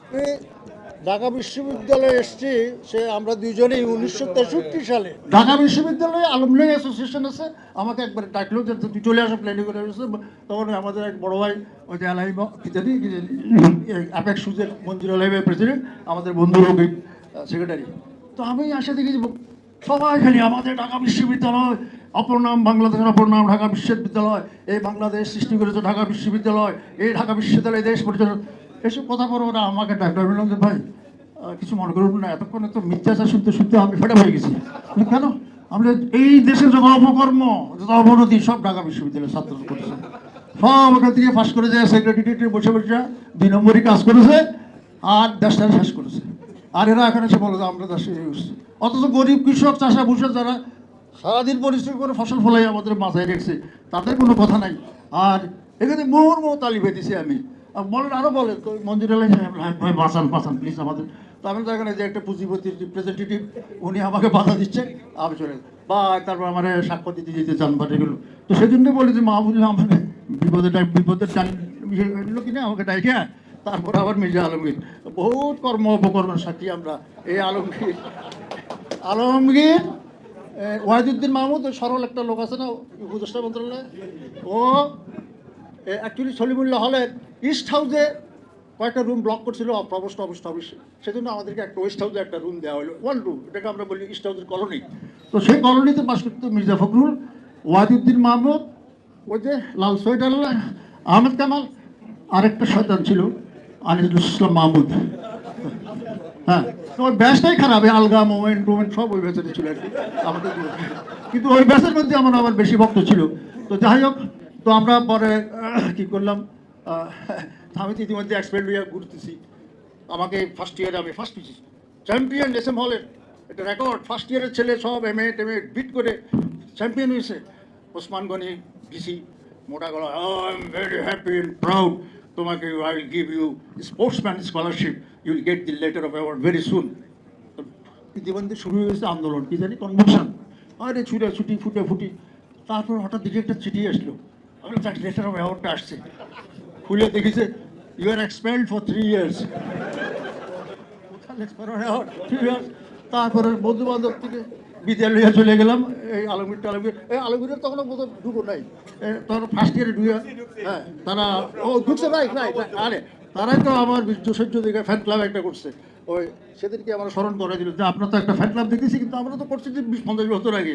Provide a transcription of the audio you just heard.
আমি ঢাকা বিশ্ববিদ্যালয়ে এসেছি, সে আমরা দুজনেই 1963 সালে ঢাকা বিশ্ববিদ্যালয়ে আলুমনাই অ্যাসোসিয়েশন আছে, আমাকে একবার ডাকলো যে তুই চলে আসো, প্ল্যানিং করে এসেছে। তখন আমাদের এক বড় ভাই, ওই যে আলাই কি জানি অ্যাপেক্স সুজের মঞ্জুর আলাই ভাই প্রেসিডেন্ট, আমাদের বন্ধু রবি সেক্রেটারি। তো আমি আসে দেখি যে সবাই খালি আমাদের ঢাকা বিশ্ববিদ্যালয়, অপর নাম বাংলাদেশের অপর নাম ঢাকা বিশ্ববিদ্যালয়, এই বাংলাদেশ সৃষ্টি করেছে ঢাকা বিশ্ববিদ্যালয়, এই ঢাকা বিশ্ববিদ্যালয় দেশ পরিচালনা, এসব কথা বলো। ওরা আমাকে ডাক্তার বললাম যে ভাই কিছু মনে করুন না, এতক্ষণে তো মিথ্যাচার শুনতে শুনতে আমি ফেটে হয়ে গেছি। কেন? আমরা এই দেশের যত অপকর্ম, যত অবনতি সব ঢাকা বিশ্ববিদ্যালয়ের ছাত্র করেছে। সব ওখান থেকে পাশ করে যায়, সেক্রেটারিয়েটে বসে বসে 2 নম্বরই কাজ করেছে আর দেশটা শেষ করেছে। আর এরা এখানে এসে বলে যে আমরা দেশে অথচ গরিব কৃষক চাষা ভূষা যারা সারাদিন পরিশ্রম করে ফসল ফলাই আমাদের মাথায় রেখেছে, তাদের কোনো কথা নাই। আর এখানে মোহর তালি পেতেছি আমি। বলেন, আরও বলেন তো মঞ্জুর আলাই ভাই বাঁচান বাঁচান প্লিজ আমাদের। তো আমি তো এখানে যে একটা পুঁজিপতির রিপ্রেজেন্টেটিভ, উনি আমাকে বাধা দিচ্ছে, আমি চলে বা তারপর আমার সাক্ষ্য দিতে যেতে চান বা এগুলো। তো সেই জন্য বলি যে মাহবুবুল আমাকে বিপদের টাইম এগুলো কিনে আমাকে ডাইকে, তারপর আবার মির্জা আলমগীর, বহুত কর্ম অপকর্মের সাক্ষী আমরা। এই আলমগীর ওয়াহিদুদ্দিন মাহমুদ, সরল একটা লোক আছে না উপদেষ্টা মন্ত্রণালয়ে, ও অ্যাকচুয়ালি সলিমুল্লাহ হলের ইস্ট হাউসে কয়েকটা রুম ব্লক করছিল প্রভোস্ট অফিস, সেজন্য আমাদেরকে একটা ওয়েস্ট হাউসে একটা রুম দেওয়া হলো, 1 রুম, এটাকে আমরা বলি ইস্ট হাউসের কলোনি। তো সেই কলোনিতে বাস করতো মির্জা ফখরুল, ওয়াহিদুদ্দিন মাহমুদ, ওই যে লাল সোয়েটার আহমেদ কামাল, আরেকটা শয়তান ছিল আনিসুল ইসলাম মাহমুদ। হ্যাঁ, তো ওই ব্যাচটাই খারাপ, আলগা মোমেন্ট সব ওই ব্যাচের ছিল আর কি আমাদের। কিন্তু ওই ব্যাচের মধ্যে আমার আবার বেশি ভক্ত ছিল। তো যাই হোক, তো আমরা পরে কি করলাম, আমি তো ইতিমধ্যে এক্সপেরিয়েন্স হয়ে ঘুরতেছি। আমাকে ফার্স্ট ইয়ারে আমি ফার্স্ট পেয়েছি, চ্যাম্পিয়ন এস এম হলের একটা রেকর্ড, ফার্স্ট ইয়ারের ছেলে সব এম এ বিট করে চ্যাম্পিয়ন হয়েছে। ওসমান গনি ডিসি মোটা গলা, I am very happy and proud, তোমাকে I will give you sportsman scholarship, you will get the letter of award very soon. ইতিমধ্যে শুরু হয়েছে আন্দোলন, কি জানি কনভেনশন, আরে ছুটি ফুটি। তারপর হঠাৎ দিকে একটা চিঠি আসলো, আমি লেটার অফ অ্যাওয়ার্ডটা আসছে, খুলে দেখেছে you are expelled for 3 years. তারপরে বন্ধু বান্ধব থেকে বিদ্যালয়ে চলে গেলাম, এই আলমগীরের তখন বোধহয় ঢুকো নাই, তখন ফার্স্ট ইয়ারে ঢুকে, হ্যাঁ তারা ঢুকছে, রাইট, আরে তারাই তো আমার বিশ্বসহ্য দিকে ফ্যান ক্লাব একটা করছে। ওই সেদিনকে আমরা স্মরণ করে দিল যে আপনার তো একটা ফ্যান ক্লাব দেখেছি, কিন্তু আমরা তো করছি যে 20-50 বছর আগে।